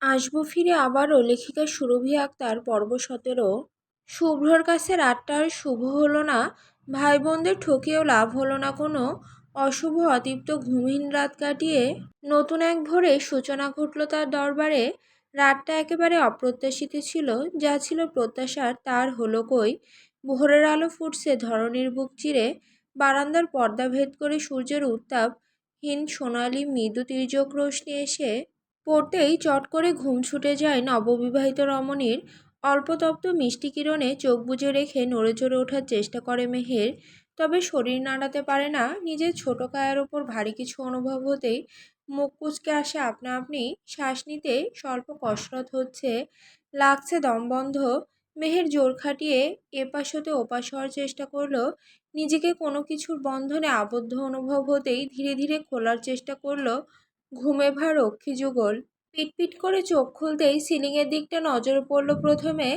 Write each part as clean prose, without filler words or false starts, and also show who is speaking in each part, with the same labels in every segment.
Speaker 1: আসবো ফিরে আবারও লেখিকা সুরভি আক্তার পর্ব 17। শুভ্রর কাছে রাতটা আর শুভ হলো না। ভাই বোনদের ঠকিয়েও লাভ হলো না কোনো। অশুভ অতৃপ্ত ঘুমহীন রাত কাটিয়ে নতুন এক ভোরে সূচনা ঘটল তার দরবারে। রাতটা একেবারে অপ্রত্যাশিত ছিল। যা ছিল প্রত্যাশার তার হলো কই। ভোরের আলো ফুটছে ধরণীর বুক চিরে। বারান্দার পর্দা ভেদ করে সূর্যের উত্তাপহীন সোনালি মৃদু তির্যক রোশনি এসে পড়তেই চট করে ঘুম ছুটে যায় নববিবাহিত রমণীর। অল্পতপ্ত মিষ্টি কিরণে চোখ বুজে রেখে নড়ে চড়ে ওঠার চেষ্টা করে মেহের। তবে শরীর নাড়াতে পারে না। নিজের ছোট কায়ার ওপর ভারী কিছু অনুভব হতেই মুখ কুঁচকে আসে আপনা আপনি। শ্বাস নিতে স্বল্প কসরত হচ্ছে, লাগছে দমবন্ধ। মেহের জোর খাটিয়ে এপাশ হতে ওপাশ হওয়ার চেষ্টা করলো। নিজেকে কোনো কিছুর বন্ধনে আবদ্ধ অনুভব হতেই ধীরে ধীরে খোলার চেষ্টা করলো। ঘুমে ভা রক্ষী যুগল। পিটপিট করে চোখ খুলতেই সিলিংয়ের দিকটা নজরে পড়ল প্রথমে।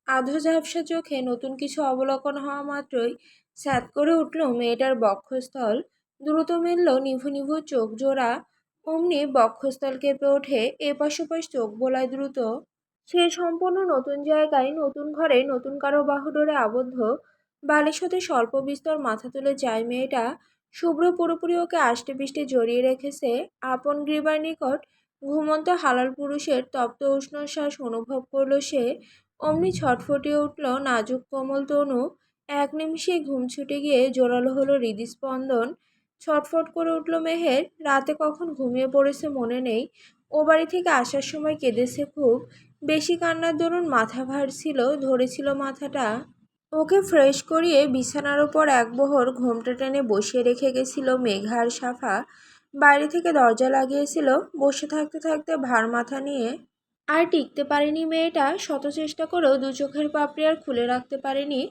Speaker 1: আধো ঝাপসা চোখে নতুন কিছু অবলোকন হওয়া মাত্রই স্যাঁত করে উঠল মেয়েটার বক্ষস্থল। দ্রুত মেলল নিভু নিভু চোখ জোড়া। অমনি বক্ষস্থল কেঁপে ওঠে, এপাশ ওপাশ চোখ বোলায় দ্রুত। সে সম্পূর্ণ নতুন জায়গায়, নতুন ঘরে, নতুন কারো বাহুডোরে আবদ্ধ। বালিশ হতে স্বল্প বিস্তর মাথা তুলে যায় মেয়েটা। শুভ্র পুরোপুরি ওকে আষ্টেপৃষ্টে জড়িয়ে রেখেছে আপন গ্রীবার নিকট। ঘুমন্ত হালাল পুরুষের তপ্ত উষ্ণ শ্বাস অনুভব করল সে। অমনি ছটফটিয়ে উঠল নাজুক কোমল তনু। এক নিমিষেই ঘুম ছুটে গিয়ে জোরালো হলো হৃদস্পন্দন। ছটফট করে উঠল মেহের। রাতে কখন ঘুমিয়ে পড়েছে মনে নেই। ও বাড়ি থেকে আসার সময় কেঁদেছে খুব। বেশি কান্নার দরুন মাথা ভার ছিল, ধরেছিল মাথাটা। ওকে ফ্রেশ করিয়ে বিছানার ওপর একবহর ঘোমটা টেনে বসিয়ে রেখে গেছিল মেঘা আর সাফা। বাইরে থেকে দরজা লাগিয়েছিল। বসে থাকতে থাকতে ভার মাথা নিয়ে আর টিকতে পারেনি মেয়েটা। শত চেষ্টা করেও দু চোখের পাপড়ি আর খুলে রাখতে পারেনি।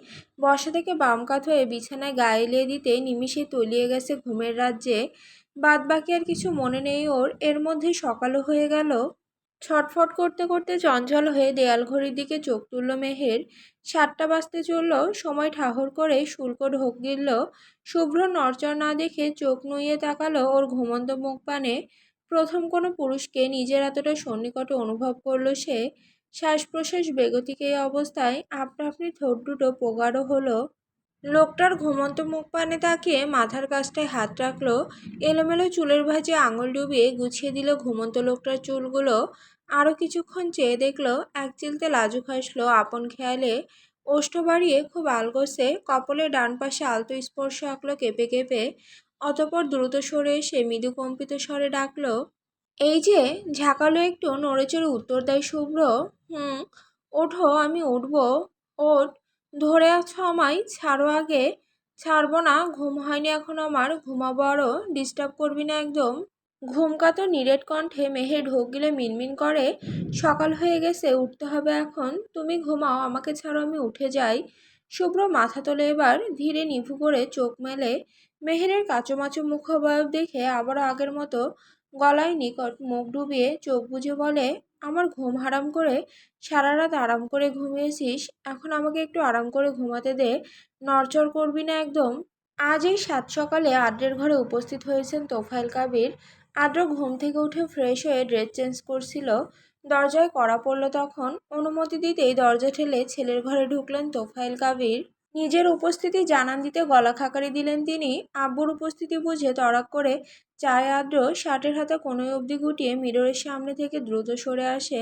Speaker 1: বসা থেকে বাম কাত হয়ে বিছানায় গায়ে এলিয়ে দিতে নিমিষে তলিয়ে গেছে ঘুমের রাজ্যে। বাদ বাকি আর কিছু মনে নেই ওর। এর মধ্যে সকালও হয়ে গেল। ছটফট করতে করতে চঞ্চল হয়ে দেয়াল ঘড়ির দিকে চোখ তুলল মেহের। 7টা বাজতে চলল। সময় ঠাহর করে শুল্ক ঢোক গিলল। শুভ্র নড়চড় না দেখে চোখ নুইয়ে তাকালো ওর ঘুমন্ত মুখ পানে। প্রথম কোনো পুরুষকে নিজের এতটা সন্নিকটে অনুভব করল সে। শ্বাস প্রশ্বাস বেগতিক এই অবস্থায় আপনা আপনি ঠোঁট দুটো প্রগাঢ় হলো। লোকটার ঘুমন্ত মুখ পানে তাকিয়ে মাথার কাছটায় হাত রাখলো। এলোমেলো চুলের ভাঁজে আঙুল ডুবিয়ে গুছিয়ে দিল ঘুমন্ত লোকটার চুলগুলো। আরও কিছুক্ষণ চেয়ে দেখলো, এক চিলতে লাজুক হাসলো আপন খেয়ালে। ওষ্ঠ বাড়িয়ে খুব আলগোসে কপালের ডান পাশে আলতো স্পর্শ আঁকলো কেঁপে কেঁপে। অতঃপর দ্রুত সরে এসে মৃদু কম্পিত স্বরে ডাকলো, এই যে। ঝাঁকালো একটু নড়ে চড়ে উত্তর দেয় শুভ্র, হুম। ওঠো, আমি উঠবো। ওঠ। ধরে আছো আমায়, ছাড়ো আগে। ছাড়বো না, ঘুম হয়নি এখন আমার, ঘুমাবো আরো, ডিস্টার্ব করবি না একদম। ঘুমকাতো নিরেট কণ্ঠে মেহের ঢোক গিলে মিনমিন করে, সকাল হয়ে গেছে, উঠতে হবে এখন। তুমি ঘুমাও, আমাকে ছাড়ো, আমি উঠে যাই। শুভ্র মাথা তোলে এবার, ধীরে নিভু করে চোখ মেলে। মেহেরের কাচুমাচু মুখাবয়ব দেখে আবারও আগের মতো গলায় নিকট মুখ ডুবিয়ে চোখ বুজে বলে, আমার ঘুম হারাম করে সারা রাত আরাম করে ঘুমিয়েছিস, এখন আমাকে একটু আরাম করে ঘুমাতে দে। নড়চড় করবি না একদম। আজ এই সাত সকালে আদ্রের ঘরে উপস্থিত হয়েছেন তোফায়েল কাবির। আদ্র ঘুম থেকে উঠে ফ্রেশ হয়ে ড্রেস চেঞ্জ করছিল। দরজায় কড়া পড়ল তখন। অনুমতি দিতেই দরজা ঠেলে ছেলের ঘরে ঢুকলেন তোফায়েল কাবির। নিজের উপস্থিতি জানান দিতে গলা খাকারি দিলেন তিনি। আব্বুর উপস্থিতি বুঝে তড়াক করে চায় আদ্র। শার্টের হাতে কোনোই অবধি গুটিয়ে মিররের সামনে থেকে দ্রুত সরে আসে।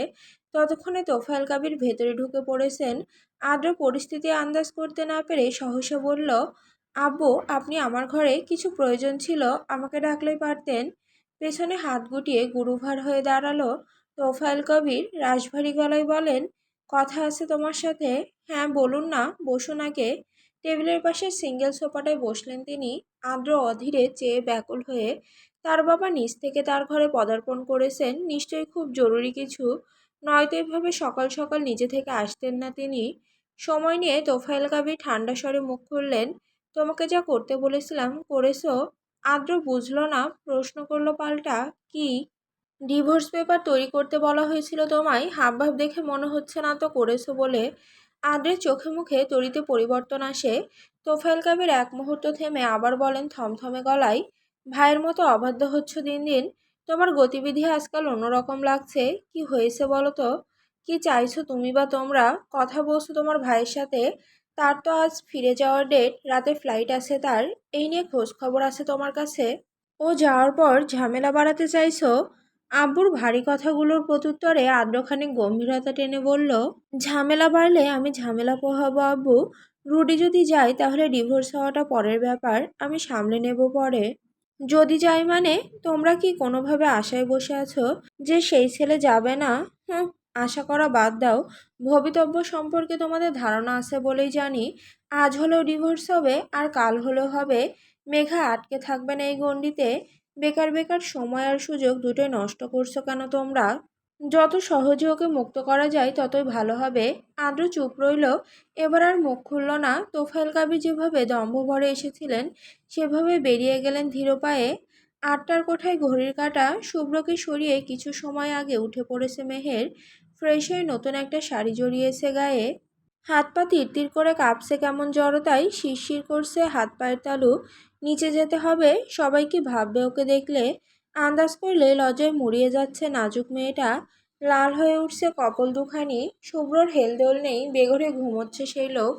Speaker 1: ততক্ষণে তোফায়েল কাবির ভেতরে ঢুকে পড়েছেন। আদ্র পরিস্থিতি আন্দাজ করতে না পেরে সহসা বলল, আব্বু, আপনি আমার ঘরে, কিছু প্রয়োজন ছিল, আমাকে ডাকলেই পারতেন। পেছনে হাত গুটিয়ে গুরুভার হয়ে দাঁড়ালো তোফায়েল কবির। রাশভারী গলায় বলেন, কথা আছে তোমার সাথে। হ্যাঁ বলুন না, বসুন আগে। টেবিলের পাশে সিঙ্গেল সোফাটায় বসলেন তিনি। আদ্র অধীরে চেয়ে ব্যাকুল হয়ে। তার বাবা নিজ থেকে তার ঘরে পদার্পণ করেছেন, নিশ্চয়ই খুব জরুরি কিছু, নয়তো এভাবে সকাল সকাল নিজে থেকে আসতেন না তিনি। সময় নিয়ে তোফায়েল কাবির ঠান্ডা স্বরে মুখ খুললেন, তোমাকে যা করতে বলেছিলাম করেছো? আদ্র বুঝল না, প্রশ্ন করলো পাল্টা, কি? ডিভোর্স পেপার তৈরি করতে বলা হয়েছিল তোমায়, হাবভাব দেখে মনে হচ্ছে না তো করেছো বলে। আদ্রের চোখে মুখে তড়িতে পরিবর্তন আসে। তোফায়েল কাবির এক মুহূর্ত থেমে আবার বলেন থমথমে গলায়, ভাইয়ের মতো অবাধ্য হচ্ছ দিন দিন। তোমার গতিবিধি আজকাল অন্যরকম লাগছে, কি হয়েছে বলো তো? কি চাইছো তুমি বা তোমরা? কথা বলছো তোমার ভাইয়ের সাথে, তার তো আজ ফিরে যাওয়ার ডেট, রাতে ফ্লাইট আছে তার, এই নিয়ে খোঁজ খবর আছে তোমার কাছে? ও যাওয়ার পর ঝামেলা বাড়াতে চাইছো? আব্বুর ভারী কথাগুলোর প্রত্যুত্তরে আদ্রখানিক গম্ভীরতা টেনে বলল, ঝামেলা বাড়লে আমি ঝামেলা পোহাবো আব্বু। রুডি যদি যায় তাহলে ডিভোর্স হওয়াটা পরের ব্যাপার, আমি সামলে নেব পরে। যদি যাই মানে? তোমরা কি কোনোভাবে আশায় বসে আছো যে সেই ছেলে যাবে না? হুঁ, আশা করা বাদ দাও। ভবিতব্য সম্পর্কে তোমাদের ধারণা আছে বলেই জানি। আজ হলেও ডিভোর্স হবে আর কাল হলেও হবে। মেঘা আটকে থাকবে না এই গণ্ডিতে। বেকার বেকার সময় আর সুযোগ দুটোই নষ্ট করছো কেন তোমরা? যত সহজে ওকে মুক্ত করা যায় ততই ভালো হবে। আদ্র চুপ রইল। এবার আর মুখ খুলল না। তোফায়েল কাবি যেভাবে দম্ভ ভরে এসেছিলেন সেভাবে বেরিয়ে গেলেন ধীর পায়ে। 8টার কোঠায় ঘড়ির কাঁটা শুভ্রকে সরিয়ে কিছু সময় আগে উঠে পড়েছে মেহের। ফ্রেশ হয়ে নতুন একটা শাড়ি জড়িয়েছে গায়ে। হাত পা তিরতির করে কাঁপছে কেমন জড়তায়, শিরশির করছে হাত পায়ের তালু। নিচে যেতে হবে, সবাই কি ভাববে ওকে দেখলে? আন্দাজ করলে লজ্জায় মুড়িয়ে যাচ্ছে নাজুক মেয়েটা। লাল হয়ে উঠছে কপল দুখানি। শুভ্রর হেলদোল নেই, বেঘরে ঘুমোচ্ছে সেই লোক।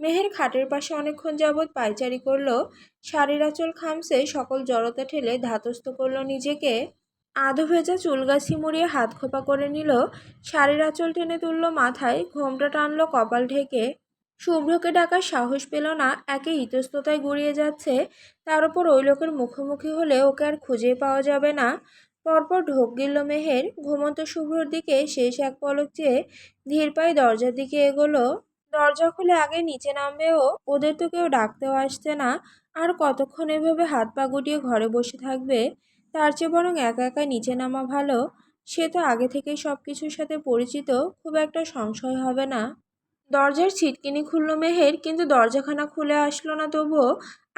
Speaker 1: মেহের খাটের পাশে অনেকক্ষণ যাবৎ পায়চারি করলো। শাড়ির আঁচল খামছে, সকল জড়তা ঠেলে ধাতস্থ করলো নিজেকে। আধো ভেজা চুলগাছি মুড়িয়ে হাত খোপা করে নিল। শাড়ির আঁচল টেনে তুলল মাথায়, ঘোমটা টানলো কপাল ঢেকে। শুভ্রকে ডাকার সাহস পেল না, একে ইতস্ততায় গড়িয়ে যাচ্ছে, তার উপর ওই লোকের মুখোমুখি হলে ওকে আর খুঁজে পাওয়া যাবে না। পরপর ঢোক গিলল মেহের। ঘুমন্ত শুভ্রর দিকে শেষ এক পলক চেয়ে ধীর পায়ে দরজার দিকে এগোলো। দরজা খুলে আগে নিচে নামবে ও, ওদের তো কেউ ডাকতেও আসছে না। আর কতক্ষণ এভাবে হাত পা গুটিয়ে ঘরে বসে থাকবে? তার চেয়ে বরং একা একা নিচে নামা ভালো। সে তো আগে থেকেই সব কিছুর সাথে পরিচিত, খুব একটা সংশয় হবে না। দরজার ছিটকিনি খুলল মেহের, কিন্তু দরজাখানা খুলে আসলো না তবুও।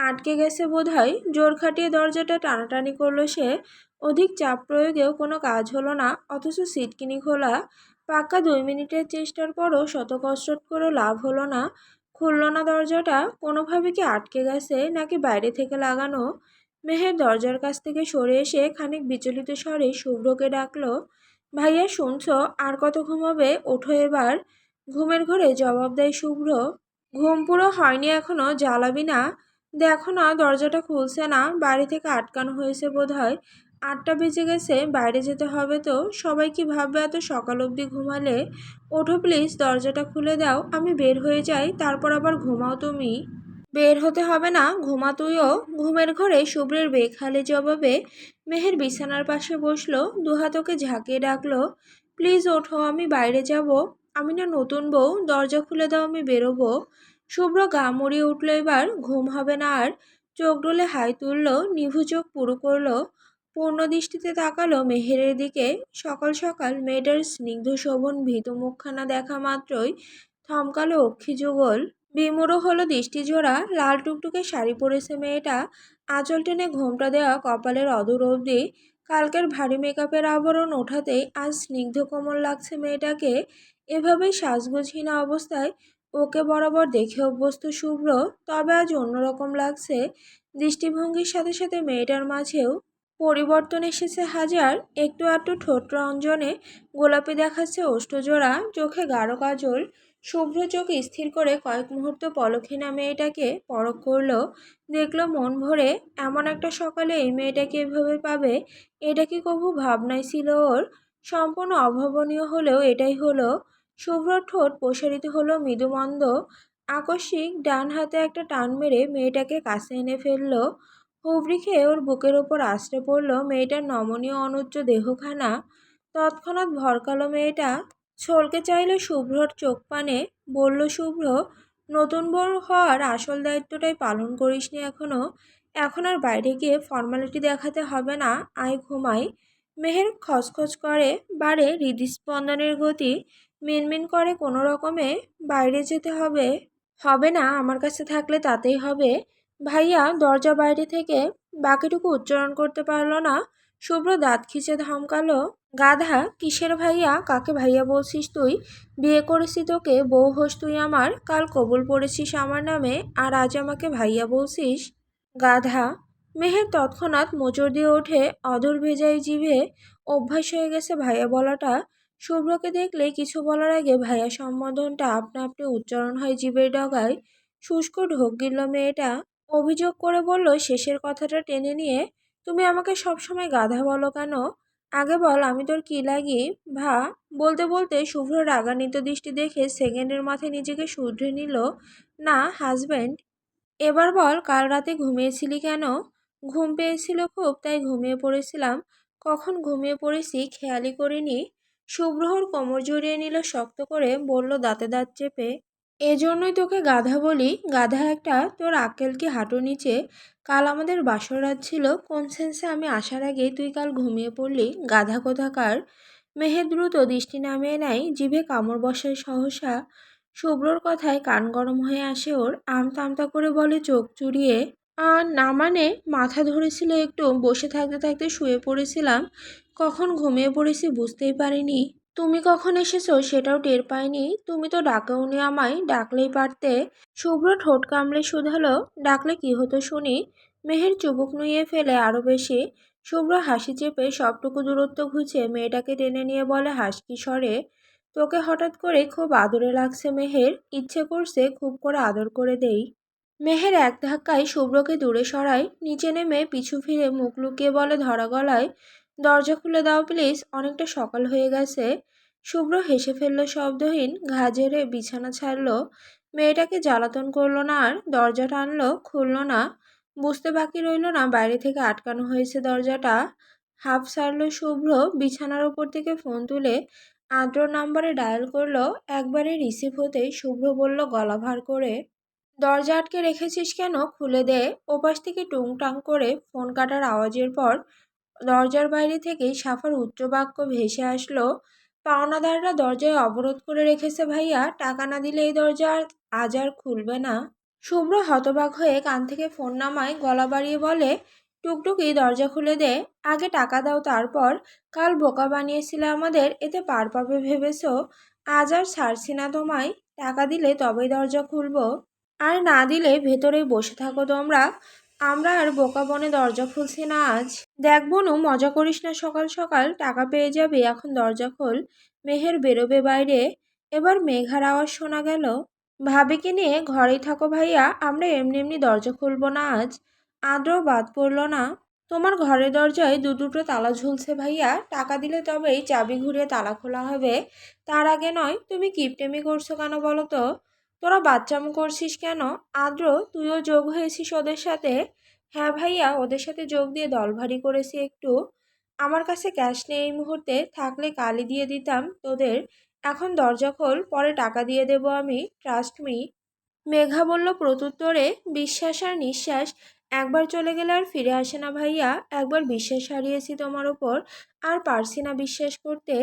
Speaker 1: আটকে গেছে বোধহয়। জোর খাটিয়ে দরজাটা টানাটানি করলো সে। অধিক চাপ প্রয়োগেও কোনো কাজ হলো না, অথচ ছিটকিনি খোলা। পাক্কা 2 মিনিটের চেষ্টার পরও শত কসরত করেও লাভ হলো না। খুলল না দরজাটা। কোনোভাবে কি আটকে গেছে নাকি বাইরে থেকে লাগানো? মেহের দরজার কাছ থেকে সরে এসে খানিক বিচলিত স্বরে শুভ্রকে ডাকলো, ভাইয়া শুনছো? আর কত ঘুমাবে? ওঠো এবার। ঘুমের ঘোরে জবাব দেয় শুভ্র, ঘুম পুরো হয়নি এখনো, জ্বালাবি না? দেখো না দরজাটা খুলছে না, বাইরে থেকে আটকানো হয়েছে বোধহয়। 8টা বেজে গেছে, বাইরে যেতে হবে তো। সবাই কি ভাববে এত সকাল অবধি ঘুমালে? ওঠো প্লিজ, দরজাটা খুলে দাও, আমি বের হয়ে যাই, তারপর আবার ঘুমাও তুমি। বের হতে হবে না, ঘুমা তুইও। ঘুমের ঘরে শুভ্রের বেখালি জবাবে মেহের বিছানার পাশে বসলো, দুহাত ওকে ঝাঁকিয়ে ডাকলো, প্লিজ ওঠো, আমি বাইরে যাব। আমি না নতুন বউ, দরজা খুলে দাও, আমি বেরোবো। শুভ্র গা মুড়িয়ে উঠল এবার, ঘুম হবে না আর। চোখ ডলে হাই তুললো, নিভু চোখ পুরু করলো। পূর্ণ দৃষ্টিতে তাকালো মেহেরের দিকে। সকাল সকাল মেয়েটার স্নিগ্ধ শোভন ভীতু মুখখানা দেখা মাত্রই থমকালো অক্ষি যুগল। বিমূঢ় হলো দৃষ্টিজোড়া। লাল টুকটুকে শাড়ি পরেছে মেয়েটা, আঁচল টেনে ঘোমটা দেওয়া কপালের অদূর অবধি। কালকের ভারী মেকআপের আবরণ ওঠাতেই আজ স্নিগ্ধ কোমল লাগছে মেয়েটাকে। এভাবেই সাজগোজহীনা অবস্থায় ওকে বরাবর দেখে অভ্যস্ত শুভ্র, তবে আজ অন্যরকম লাগছে। দৃষ্টিভঙ্গির সাথে সাথে মেয়েটার মাঝেও পরিবর্তন এসেছে হাজার। একটু আধটু ঠোঁট রঞ্জনে গোলাপি দেখাচ্ছে ওষ্ঠজোড়া, চোখে গাঢ় কাজল। শুভ্র চোখ স্থির করে কয়েক মুহূর্ত পলক্ষীনা মেয়েটাকে পরখ করলো। দেখলো মন ভরে, এমন একটা সকালে এই মেয়েটাকে এভাবে পাবে, এটা কি কভু ভাবনাই ছিল ওর? সম্পূর্ণ অভাবনীয় হলেও এটাই হলো। শুভ্রর ঠোঁট প্রসারিত হলো মৃদুমন্দ। আকস্মিক ডান হাতে একটা টান মেরে মেয়েটাকে কাছে এনে ফেললো। হুবড়ি খেয়ে ওর বুকের ওপর আছড়ে পড়ল মেয়েটার নমনীয় অনুচ্চ দেহখানা। তৎক্ষণাৎ ভরকালো মেয়েটা, ছলকে চাইল শুভ্রর চোখ পানে। বলল শুভ্র, নতুন বউ হওয়ার আসল দায়িত্বটাই পালন করিসনি এখনো। এখন আর বাইরে গিয়ে ফর্মালিটি দেখাতে হবে না, আয় ঘুমাই। মেহের খচখচ করে বাড়ে হৃদস্পন্দনের গতি। মিনমিন করে কোনো রকমে, বাইরে যেতে হবে। হবে না, আমার কাছে থাকলে তাতেই হবে। ভাইয়া, দরজা বাইরে থেকে বাকিটুকু উচ্চারণ করতে পারল না। শুভ্র দাঁত খিচে ধমকালো, গাধা! কিসের ভাইয়া? কাকে ভাইয়া বলছিস তুই? বিয়ে করেছি তোকে, বউ হোস তুই আমার। কাল কবুল পড়েছিস আমার নামে, আর আজ আমাকে ভাইয়া বলছিস? গাধা! মেহের তৎক্ষণাৎ মোচড় দিয়ে ওঠে, অধর ভেজাই জিভে অভ্যাস হয়ে গেছে ভাইয়া বলাটা। শুভ্রকে দেখলে কিছু বলার আগে ভাইয়া সম্বোধনটা আপনা আপনি উচ্চারণ হয় জিভের ডগায়। শুষ্ক ঢোক গিলল মেয়েটা, অভিযোগ করে বলল শেষের কথাটা টেনে নিয়ে, তুমি আমাকে সবসময় গাধা বলো কেন? আগে বল আমি তোর কি লাগি? ভা। বলতে বলতে শুভ্র রাগান্বিত দৃষ্টি দেখে সেকেন্ডের মাথায় নিজেকে শুধরে নিল, না হাজবেন্ড। এবার বল কাল রাতে ঘুমিয়েছিলি কেন? ঘুম পেয়েছিল খুব, তাই ঘুমিয়ে পড়েছিলাম। কখন ঘুমিয়ে পড়েছি খেয়ালই করিনি। শুভ্রহর কোমর জড়িয়ে নিল শক্ত করে, বলল দাঁতে দাঁত চেপে, এজন্যই তোকে গাধা বলি, গাধা একটা। তোর আক্কেল কি হাঁটুর নিচে? কাল আমাদের বাসর রাত ছিল, কোন সেন্সে আমি আসার আগেই তুই কাল ঘুমিয়ে পড়লি, গাধা কোথাকার। মেহের দ্রুত দৃষ্টি নামিয়ে নেয়, জিভে কামড় বসায় সহসা। শুভ্রর কথায় কান গরম হয়ে আসে ওর, আমতা আমতা করে বলে চোখ চুরিয়ে, না মানে মাথা ধরেছিল একটু, বসে থাকতে থাকতে শুয়ে পড়েছিলাম। কখন ঘুমিয়ে পড়েছি বুঝতেই পারিনি। তুমি কখন এসেছো সেটাও টের পাইনি। তুমি তো ডাকেওনি আমায়, ডাকলেই পারতে। শুভ্র ঠোঁট কামড়ে শুধালো, ডাকলে কি হতো শুনি? মেহের চুবুক নুইয়ে ফেলে আরো বেশি। শুভ্র হাসি চেপে সবটুকু দূরত্ব ঘুচে মেয়েটাকে টেনে নিয়ে বলে হাসকি স্বরে, তোকে হঠাৎ করে খুব আদরে লাগছে মেহের, ইচ্ছে করছে খুব করে আদর করে দেই। মেহের এক ধাক্কায় শুভ্রকে দূরে সরায়, নিচে নেমে পিছু ফিরে মুখ লুকিয়ে বলে ধরা গলায়, দরজা খুলে দাও প্লিজ, অনেকটা সকাল হয়ে গেছে। শুভ্র হেসে ফেলল শব্দহীন, ঘা ঝেড়ে বিছানা ছাড়ল। মেয়েটাকে জ্বালাতন করলো না আর, দরজা টানলো, খুলল না। বুঝতে বাকি রইল না বাইরে থেকে আটকানো হয়েছে দরজাটা। হাঁপ ছাড়ল শুভ্র, বিছানার ওপর থেকে ফোন তুলে আদ্র নাম্বারে ডায়াল করলো। একবারে রিসিভ হতেই শুভ্র বলল গলা ভার করে, দরজা আটকে রেখেছিস কেন, খুলে দে। ওপাশ থেকে টুংটাং করে ফোন কাটার আওয়াজের পর দরজার বাইরে থেকেই সাফার উচ্চ বাক্য ভেসে আসলো, পাওনাদাররা দরজায় অবরোধ করে রেখেছে ভাইয়া, টাকা না দিলে এই দরজা আজ আর খুলবে না। শুভ্র হতবাক হয়ে কান থেকে ফোন নামায়, গলা বাড়িয়ে বলে, টুকটুকি দরজা খুলে দে, আগে টাকা দাও তারপর। কাল বোকা বানিয়েছিলে আমাদের, এতে পার পাবে ভেবেছ? আজ আর ছাড়ছি না তোমায়, টাকা দিলে তবেই দরজা খুলবো, আর না দিলে ভেতরেই বসে থাকো তোমরা। আমরা আর বোকা বনে দরজা খুলছি না আজ। দেখ বনু, মজা করিস না, সকাল সকাল টাকা পেয়ে যাবি, এখন দরজা খোল। মেহের বেরোবে বাইরে। এবার মেঘার আওয়াজ শোনা গেল, ভাবিকে নিয়ে ঘরেই থাকো ভাইয়া, আমরা এমনি এমনি দরজা খুলবো না আজ। আদ্রও বাদ পড়ল না, তোমার ঘরের দরজায় দু দুটো তালা ঝুলছে ভাইয়া, টাকা দিলে তবেই চাবি ঘুরিয়ে তালা খোলা হবে, তার আগে নয়। তুমি কিপটেমি করছো কেন বলো তো? তোরা বাচ্চামো করছিস কেন? আদ্র, তুইও যোগ হয়েছিস ওদের সাথে? হ্যাঁ ভাইয়া, ওদের সাথে যোগ দিয়ে দল ভারী করেছি একটু। আমার কাছে ক্যাশ নেই এই মুহূর্তে, থাকলে কালই দিয়ে দিতাম তোদের। এখন দরজা খোল, পরে টাকা দিয়ে দেবো আমি, ট্রাস্ট মি। মেঘা বলল প্রত্যুত্তরে, বিশ্বাস আর নিঃশ্বাস একবার চলে গেলে আর ফিরে আসে না ভাইয়া, একবার বিশ্বাস হারিয়েছি তোমার ওপর, আর পারছি না বিশ্বাস করতে।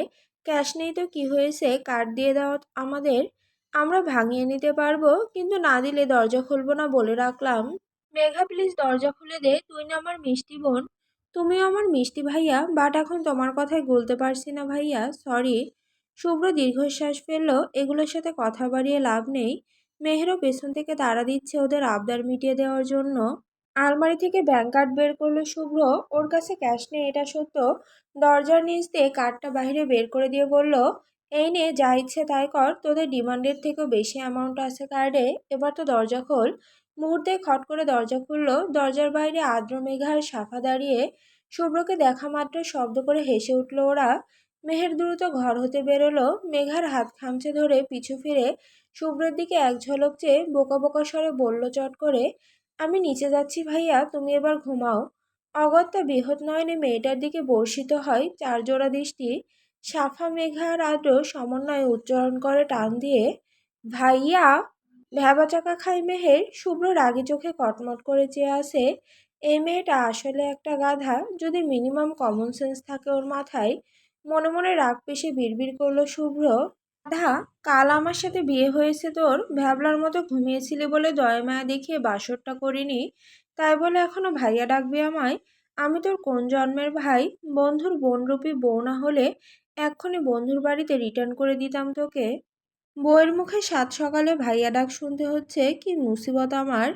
Speaker 1: ক্যাশ নেই তো কি হয়েছে, কার্ড দিয়ে দাও আমাদের, আমরা ভাঙিয়ে নিতে পারবো, কিন্তু না দিলে দরজা খুলবো না বলে রাখলাম। মেঘা প্লিজ দরজা খুলে দে, তুই না আমার মিষ্টি বোন। তুমিও আমার মিষ্টি ভাইয়া, বাট এখন তোমার কথায় গলতে পারছি না ভাইয়া, সরি। শুভ্র দীর্ঘশ্বাস ফেললো, এগুলোর সাথে কথা বাড়িয়ে লাভ নেই। মেহেরও পেছন থেকে তাড়া দিচ্ছে ওদের আবদার মিটিয়ে দেওয়ার জন্য। আলমারি থেকে ব্যাংক কার্ড বের করলো শুভ্র, ওর কাছে ক্যাশ নেই এটা সত্য। দরজার নিচ দিয়ে কার্ডটা বাইরে বের করে দিয়ে বলল, এই নে, যা ইচ্ছে তাই কর, তোদের ডিমান্ডের থেকেও বেশি অ্যামাউন্ট আছে কার্ডে, এবার তো দরজা খোল। মুহূর্তে খট করে দরজা খুললো। দরজার বাইরে আদ্র, মেঘা আর সাফা দাঁড়িয়ে। শুভ্রকে দেখা মাত্র শব্দ করে হেসে উঠল ওরা। মেহের দ্রুত ঘর হতে বেরোলো, মেঘার হাত খামচে ধরে পিছু ফিরে শুভ্রের দিকে এক ঝলক চেয়ে বোকা বোকা স্বরে বলল চট করে, আমি নিচে যাচ্ছি ভাইয়া, তুমি এবার ঘুমাও। অগত্যা বৃহৎ নয়নে মেয়েটার দিকে বর্ষিত হয় চার জোড়া দৃষ্টি। সাফা, মেঘা আর আদ্র সমন্বয়ে উচ্চারণ করে টান দিয়ে, ভাইয়া। ভ্যাবাচাকা খায় মেহের। শুভ্র রাগী চোখে কটমট করে চেয়ে আসে। এই মেয়েটা আসলে একটা গাধা, যদি মিনিমাম কমন সেন্স থাকে ওর মাথায়। মনে মনে রাগ পেশে বিড়বিড় করলো শুভ্র, গাধা, কাল আমার সাথে বিয়ে হয়েছে তোর, ভ্যাবলার মতো ঘুমিয়েছিলি বলে দয়া মায়া দেখিয়ে বাসরটা করিনি, তাই বলে এখনো ভাইয়া ডাকবি আমায়? আমি তোর কোন জন্মের ভাই? বন্ধুর বোনরূপী বউ না হলে এক্ষুনি বন্ধুর বাড়িতে রিটার্ন করে দিতাম তোকে। বউয়ের মুখে সাত সকালে ভাইয়া ডাক শুনতে হচ্ছে, কি মুসিবত আমার।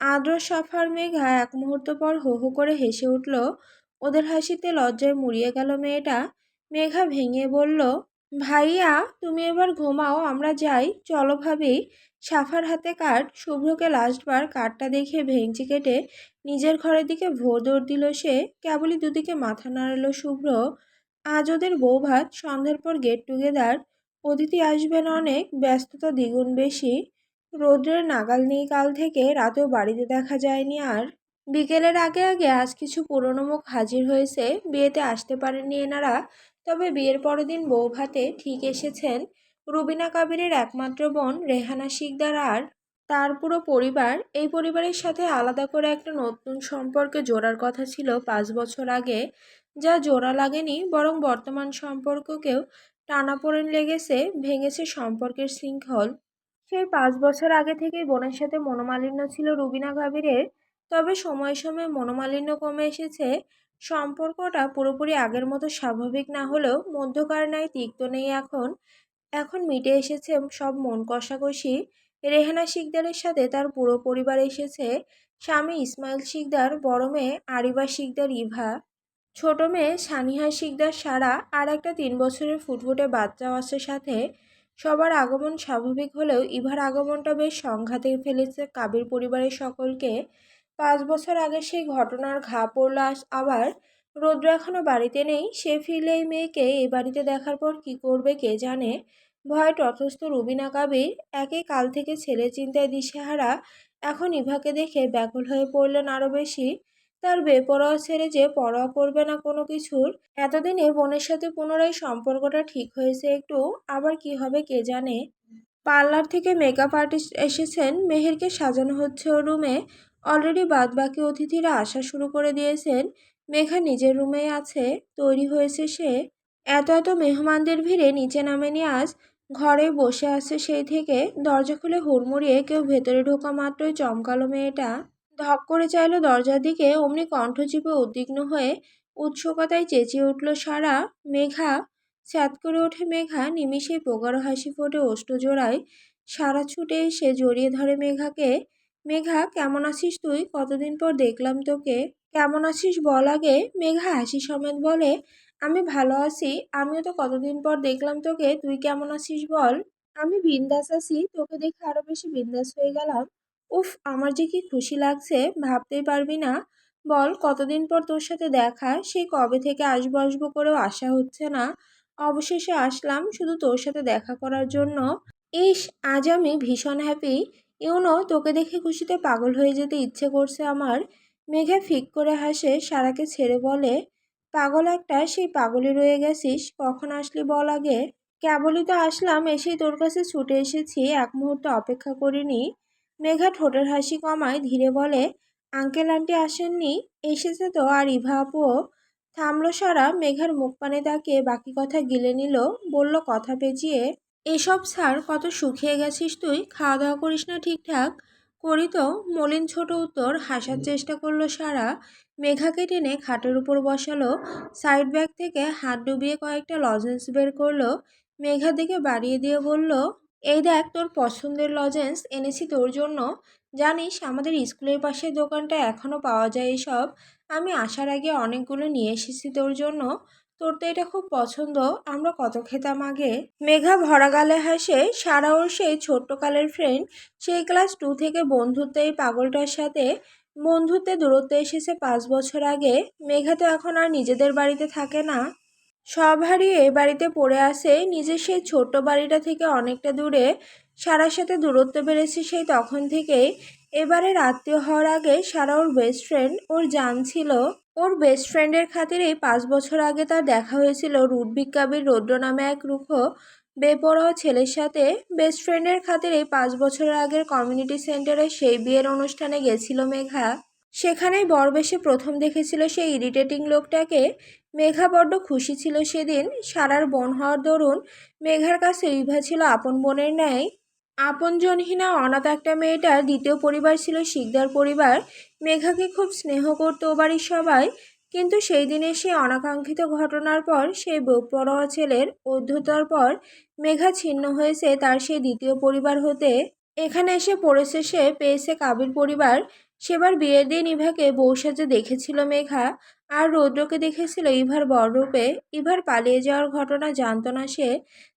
Speaker 1: আদ্র, সাফার, মেঘা এক মুহূর্ত পর হো হো করে হেসে উঠল। ওদের হাসিতে লজ্জায় মুড়িয়ে গেল মেয়েটা। মেঘা ভেঙে বলল, ভাইয়া তুমি এবার ঘুমাও, আমরা যাই, চলো ভাবি। সাফার হাতে কার্ড। শুভ্রকে লাস্টবার কার্ডটা দেখে ভেঙচি কেটে নিজের ঘরের দিকে ভোর দৌড় দিল সে। কেবলই দুদিকে মাথা নাড়ল শুভ্র। আজ ওদের বৌভাত, সন্ধ্যার পর গেট টুগেদার। অতিথি আসবেন অনেক, ব্যস্ততা দ্বিগুণ বেশি। রৌদ্রের নাগাল নেই কাল থেকে, রাতেও বাড়িতে দেখা যায়নি আর। বিকেলের আগে আগে আজ কিছু পুরনো মুখ হাজির হয়েছে। বিয়েতে আসতে পারেননি এনারা, তবে বিয়ের পরের দিন বৌভাতে ঠিক এসেছেন রুবিনা কাবিরের একমাত্র বোন রেহানা শিকদার আর তার পুরো পরিবার। এই পরিবারের সাথে আলাদা করে একটা নতুন সম্পর্কে জোড়ার কথা ছিল 5 বছর আগে, যা জোড়া লাগেনি, বরং বর্তমান সম্পর্ককেও টানাপোড়েন লেগেছে, ভেঙেছে সম্পর্কের শৃঙ্খল। সেই 5 বছর আগে থেকেই বোনের সাথে মনোমালিন্য ছিল রুবিনা কাবিরের। তবে সময়ে সময়ে মনোমালিন্য কমে এসেছে। সম্পর্কটা পুরোপুরি আগের মতো স্বাভাবিক না হলেও মধ্যকার ন্যায় তিক্ত নেই এখন। এখন মিটে এসেছে সব মন কষাকষি। রেহানা শিকদারের সাথে তার পুরো পরিবার এসেছে। স্বামী ইসমাইল শিকদার, বড় মেয়ে আরিবা শিকদার ইভা, ছোট মেয়ে সানিহা শিকদার সারা, আর একটা 3 বছরের ফুটফুটে বাচ্চাও আছে সাথে। সবার আগমন স্বাভাবিক হলেও ইভার আগমনটা বেশ সংঘাতে ফেলেছে কাবির পরিবারের সকলকে। 5 বছর আগে সেই ঘটনার ঘা পড়ল আবার। রৌদ্র এখনো বাড়িতে নেই। সে ফিরলে এই মেয়েকে এই বাড়িতে দেখার পর কি করবে কে জানে। ভয়ে তটস্থ রুবিনা কাবির একে কাল থেকে ছেলে চিন্তায় দিশেহারা। এখন ইভাকে দেখে ব্যাকুল হয়ে পড়লেন আরো বেশি। তার বেপরোয়া ছেড়ে যে পরোয়া করবে না কোনো কিছুর। এতদিনে বোনের সাথে পুনরায় সম্পর্কটা ঠিক হয়েছে একটু, আবার কি হবে কে জানে। পার্লার থেকে মেকআপ আর্টিস্ট এসেছেন, মেহেরকে সাজানো হচ্ছে ওর রুমে। অলরেডি বাদবাকি অতিথিরা আসা শুরু করে দিয়েছেন। মেঘা নিজের রুমেই আছে, তৈরি হয়েছে সে। এত এত মেহমানদের ভিড়ে নিচে নামেনি আজ, ঘরে বসে আছে সেই থেকে। দরজা খুলে হুড়মুড়িয়ে কেউ ভেতরে ঢোকা মাত্রই চমকালো মেয়েটা। ধপ করে চাইলো দরজার দিকে, অমনি কণ্ঠ চিপে উদ্বিগ্ন হয়ে উৎসুকতায় চেঁচিয়ে উঠল সারা, মেঘা। স্যাঁত করে ওঠে মেঘা, নিমিষেই প্রগাঢ় হাসি ফোটে ওষ্ঠজোড়ায়। সারা ছুটে এসে জড়িয়ে ধরে মেঘাকে। মেঘা, কেমন আছিস তুই? কতদিন পর দেখলাম তোকে। কেমন আছিস বল আগে। মেঘা হাসি সমেত বলে, আমি ভালো আছি। আমিও তো কতদিন পর দেখলাম তোকে, তুই কেমন আছিস বল। আমি বিন্দাস আছি, তোকে দেখে আরো বেশি বিন্দাস হয়ে গেলাম। উফ, আমার যে কি খুশি লাগছে, ভাবতেই পারবি না। বল, কতদিন পর তোর সাথে দেখা, সেই কবে থেকে আসবো আসবো করেও আসা হচ্ছে না। অবশেষে আসলাম শুধু তোর সাথে দেখা করার জন্য। ইস, আজ আমি ভীষণ হ্যাপি। তোকে দেখে খুশিতে পাগল হয়ে যেতে ইচ্ছে করছে আমার। মেঘা ফিক করে হাসে, সারাকে ছেড়ে বলে, পাগল একটা, সেই পাগলে রয়ে গেছিস। কখন আসলি বল আগে। কেবলই তো আসলাম, এসেই তোর কাছে ছুটে এসেছি, এক মুহূর্ত অপেক্ষা করিনি। মেঘা ঠোঁটের হাসি কমায়, ধীরে বলে, আঙ্কেল আন্টি আসেননি? এসেছে তো, আর ইভা আপুও। থামলো সারা, মেঘার মুখ পানে তাকিয়ে বাকি কথা গিলে নিল। বলল কথা পেঁচিয়ে, এসব ছাড়, কত শুকিয়ে গেছিস তুই, খাওয়া দাওয়া করিস না ঠিকঠাক। করি তো। মলিন ছোট উত্তর। হাসার চেষ্টা করলো সারা। মেঘাকে টেনে খাটের উপর বসালো। সাইড ব্যাগ থেকে হাত ডুবিয়ে কয়েকটা লজেন্স বের করলো। মেঘা দিকে বাড়িয়ে দিয়ে বলল, এই দেখ, তোর পছন্দের লজেন্স এনেছি তোর জন্য। জানিস আমাদের স্কুলের পাশের দোকানটা এখনো পাওয়া যায় এসব। আমি আসার আগে অনেকগুলো নিয়ে এসেছি তোর জন্য। তোর তো এটা খুব পছন্দ, আমরা কত খেতাম আগে। মেঘা ভরা গালে হাসে। সারা ওর সেই ছোট্টকালের ফ্রেন্ড, সেই ক্লাস 2 থেকে বন্ধুত্ব এই পাগলটার সাথে। বন্ধুত্বে দূরত্ব এসেছে 5 বছর আগে। মেঘা তো এখন আর নিজেদের বাড়িতে থাকে না, সব হারিয়ে এ বাড়িতে পড়ে আসে, নিজের সেই ছোট্ট বাড়িটা থেকে অনেকটা দূরে। সারার সাথে দূরত্ব বেড়েছে সেই তখন থেকেই। এবারের আত্মীয় হওয়ার আগে সারা ওর বেস্ট ফ্রেন্ড, ওর জান ছিল। ওর বেস্ট ফ্রেন্ডের খাতিরেই 5 বছর আগে তার দেখা হয়েছিল রুডবিক কাবির রৌদ্র নামে এক রুক্ষ বেপরোয়া ছেলের সাথে। বেস্ট ফ্রেন্ডের খাতিরেই 5 বছর আগের কমিউনিটি সেন্টারে সেই বিয়ের অনুষ্ঠানে গেছিল মেঘা। সেখানেই বরবেশে প্রথম দেখেছিল সেই ইরিটেটিং লোকটাকে। মেঘা বড্ড খুশি ছিল সেদিন। সারার বোন হওয়ার দরুন মেঘার কাছে ইভা ছিল আপন বোনের ন্যায়। আপনজনহীনা অনাথ একটা মেয়েটার দ্বিতীয় পরিবার ছিল শিকদার পরিবার। মেঘাকে খুব স্নেহ করত ও বাড়ির সবাই। কিন্তু সেই দিনের সেই অনাকাঙ্ক্ষিত ঘটনার পর, সেই বেপরোয়া ছেলের অধ্যতার পর, মেঘা ছিন্ন হয়েছে তার সেই দ্বিতীয় পরিবার হতে। এখানে এসে পড়েছে সে, পেয়েছে কাবির পরিবার। সেবার বিয়ের দিন ইভাকে বউ সাজে দেখেছিল মেঘা, আর রৌদ্রকে দেখেছিল ইভার বররূপে। ইভার পালিয়ে যাওয়ার ঘটনা জানতো না সে।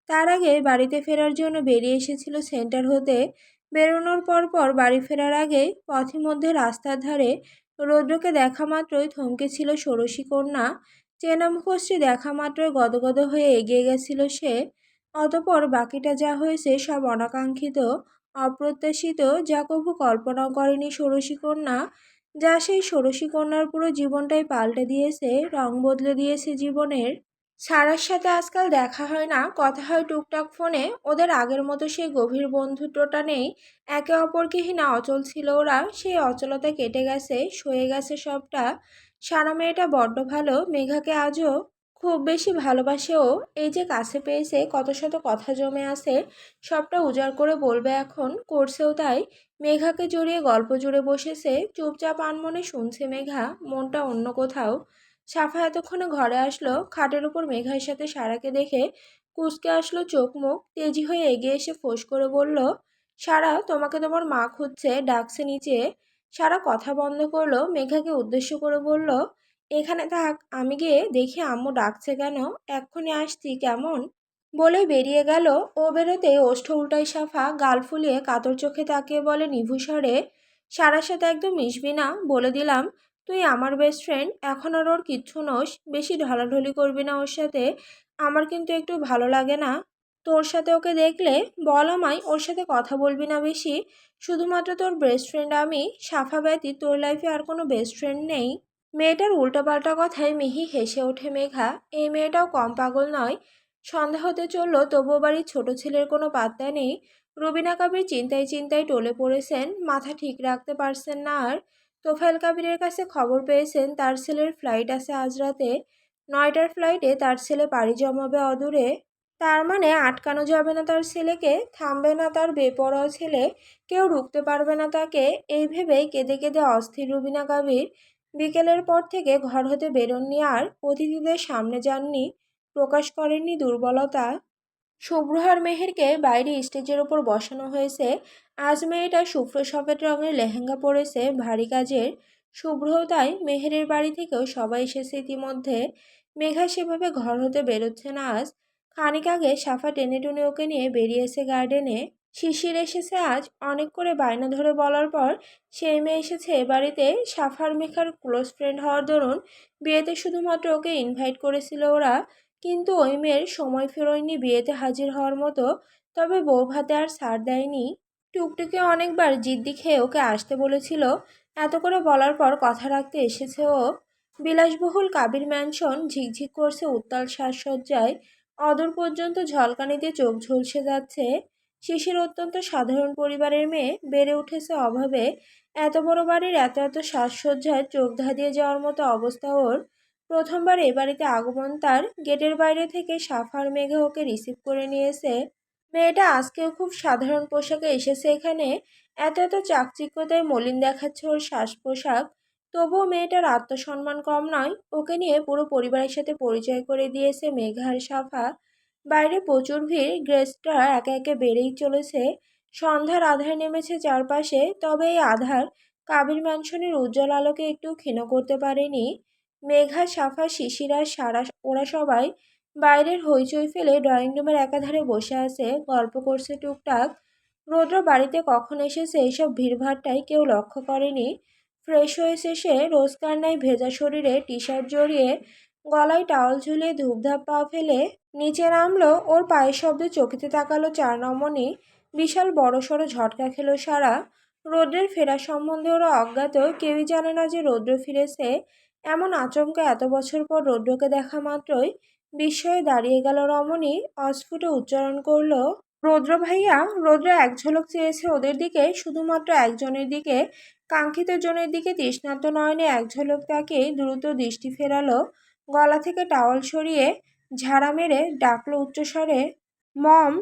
Speaker 1: তার আগে বাড়িতে ফেরার জন্য বেরিয়ে এসেছিল সেন্টার হতে। বেরোনোর পর বাড়ি ফেরার আগেই পথিমধ্যে রাস্তার ধারে রৌদ্রকে দেখা মাত্রই থমকেছিল ষোড়শী কন্যা। চেনা মুখশ্রী দেখা মাত্রই গদগদ হয়ে এগিয়ে গেছিল সে। অতপর বাকিটা যা হয়েছে সব অনাকাঙ্ক্ষিত, অপ্রত্যাশিত, যা কভু কল্পনাও করেনি ষোড়শী কন্যা। যা সেই ষোড়শী কন্যার পুরো জীবনটাই পাল্টে দিয়েছে, রং বদলে দিয়েছে জীবনের। সারার সাথে আজকাল দেখা হয় না, কথা হয় টুকটাক ফোনে। ওদের আগের মতো সেই গভীর বন্ধুত্বটা নেই। একে অপরকে হিনা অচল ছিল ওরা। সেই অচলতা কেটে গেছে, সয়ে গেছে সবটা। সারা মেয়েটা বড্ড ভালো, মেঘাকে আজও খুব বেশি ভালোবাসে ও। এই যে কাছে পেয়েছে, কত শত কথা জমে আছে, সবটা উজাড় করে বলবে এখন, করছেও তাই। মেঘাকে জড়িয়ে গল্প জুড়ে বসেছে, চুপচাপ আনমনে শুনছে মেঘা, মনটা অন্য কোথাও। সাফা এতক্ষণে ঘরে আসলো। খাটের উপর মেঘার সাথে সারাকে দেখে কুঁচকে আসলো চোখ মুখ। তেজি হয়ে এগিয়ে এসে ফোঁস করে বলল, সারা, তোমাকে তোমার মা খুঁজছে, ডাকছে নিচে। সারা কথা বন্ধ করলো, মেঘাকে উদ্দেশ্য করে বলল, এখানে থাক, আমি গিয়ে দেখি আম্মু ডাকছে কেন, এক্ষুনি আসছি কেমন। বলে বেরিয়ে গেল। ও বেরোতে ওষ্ঠ উল্টাই সাফা, গাল ফুলিয়ে কাতর চোখে তাকিয়ে বলে নিভু স্বরে, সারার সাথে একদম মিশবি না, বলে দিলাম। তুই আমার বেস্ট ফ্রেন্ড, এখন আর ওর কিচ্ছু নোস। বেশি ঢলাঢলি করবি না ওর সাথে, আমার কিন্তু একটু ভালো লাগে না তোর সাথে ওকে দেখলে। বল আমায়, ওর সাথে কথা বলবি না বেশি। শুধুমাত্র তোর বেস্ট ফ্রেন্ড আমি, সাফা ব্যতীত তোর লাইফে আর কোনো বেস্ট ফ্রেন্ড নেই। মেয়েটার উল্টোপাল্টা কথায় মিহি হেসে ওঠে মেঘা। এই মেয়েটাও কম পাগল নয়। সন্ধ্যা হতে চলল, তবুও বাড়ির ছোট ছেলের কোনো পাত্তা নেই। রুবিনা কাবির চিন্তায় চিন্তায় টলে পড়েছেন, মাথা ঠিক রাখতে পারছেন না আর। তোফায়েল কাবিরের কাছে খবর পেয়েছেন তার ছেলের ফ্লাইট আছে আজ রাতে। 9টার ফ্লাইটে তার ছেলে পাড়ি জমাবে অদূরে। তার মানে আটকানো যাবে না তার ছেলেকে, থামবে না তার বেপরোয়া ছেলে, কেউ রুখতে পারবে না তাকে। এই ভেবেই কেঁদে কেঁদে অস্থির রুবিনা কাবির। বিকেলের পর থেকে ঘর হতে বেরোননি আর, অতিথিদের সামনে যাননি, প্রকাশ করেননি দুর্বলতা। শুভ্র আর মেহেরকে বাইরে স্টেজের ওপর বসানো হয়েছে। আজ মেয়েটা শুভ্র সফেদ রঙের লেহেঙ্গা পরেছে, ভারী কাজের। শুভ্রও তাই। মেহেরের বাড়ি থেকেও সবাই এসেছে ইতিমধ্যে। মেঘা সেভাবে ঘর হতে বেরোচ্ছে না আজ। খানিক আগে সাফা টেনে টুনে ওকে নিয়ে বেরিয়েছে গার্ডেনে। শিশির এসেছে আজ, অনেক করে বায়না ধরে বলার পর সেই মেয়ে এসেছে এ বাড়িতে। সাফার মেঘার ক্লোজ ফ্রেন্ড হওয়ার দরুন বিয়েতে শুধুমাত্র ওকে ইনভাইট করেছিল ওরা। কিন্তু ওই মেয়ের সময় ফেরোয়নি বিয়েতে হাজির হওয়ার মতো। তবে বউ ভাতে আর ছাড় দেয়নি। টুকটুকি অনেকবার জিদ্দি খেয়ে ওকে আসতে বলেছিল। এত করে বলার পর কথা রাখতে এসেছে ও। বিলাসবহুল কাবির ম্যানশন ঝিকঝিক করছে উত্তাল সাজসজ্জায়। অদূর পর্যন্ত ঝলকানিতে চোখ ঝলসে যাচ্ছে। শিশির অত্যন্ত সাধারণ পরিবারের মেয়ে, বেড়ে উঠেছে অভাবে। এত বড় বাড়ির এত এত সাজসজ্জায় চোখ ধাঁধিয়ে যাওয়ার মতো অবস্থা ওর। প্রথমবার এ বাড়িতে আগমন তার। গেটের বাইরে থেকে সাফার মেঘা ওকে রিসিভ করে নিয়েছে। মেয়েটা আজকেও খুব সাধারণ পোশাকে এসেছে এখানে। এত এত চাকচিক্যতায় মলিন দেখাচ্ছে ওর শ্বাস পোশাক। তবুও মেয়েটার আত্মসম্মান কম নয়। ওকে নিয়ে পুরো পরিবারের সাথে পরিচয় করে দিয়েছে মেঘা আর সাফা। বাইরে প্রচুর ভিড়, গেস্টরা একে একে বেড়েই চলেছে। সন্ধ্যার আধার নেমেছে চারপাশে, তবে এই আধার কাবির ম্যানশনের উজ্জ্বল আলোকে একটু ক্ষীণ করতে পারেনি। মেঘা, সাফা, শিশির আর সারা, ওরা সবাই বাইরের হইচই ফেলে ড্রয়িং রুমের একাধারে বসে আছে, গল্প করছে টুকটাক। রৌদ্র বাড়িতে কখন এসেছে এইসব ভিড়ভাড়টাই কেউ লক্ষ্য করেনি। ফ্রেশ হয়ে শেষে রোজকার নাই ভেজা শরীরে টি শার্ট জড়িয়ে, গলায় টাওয়াল ঝুলিয়ে ধূপধাপ পা ফেলে নিচে নামলো। ওর পায়ের শব্দে চকিতে তাকালো চার নমনী। বিশাল বড়সড় ঝটকা খেলো সারা। রৌদ্রের ফেরা সম্বন্ধে ওরা অজ্ঞাত, কেউই জানে না যে রৌদ্র ফিরেছে। এমন আচমকা এত বছর পর রৌদ্রকে দেখা মাত্রই বিস্ময়ে দাঁড়িয়ে গেল রমণী। অস্ফুটে উচ্চারণ করল, রৌদ্র ভাইয়া। রৌদ্র এক ঝলক চেয়েছে ওদের দিকে, শুধুমাত্র একজনের দিকে, কাঙ্ক্ষিত জনের দিকে। তৃষ্ণার্ত নয়নে এক ঝলক তাকে দ্রুত দৃষ্টি ফেরালো। গলা থেকে টাওয়াল সরিয়ে ঝাড়া মেরে ডাকলো উচ্চস্বরে, মম।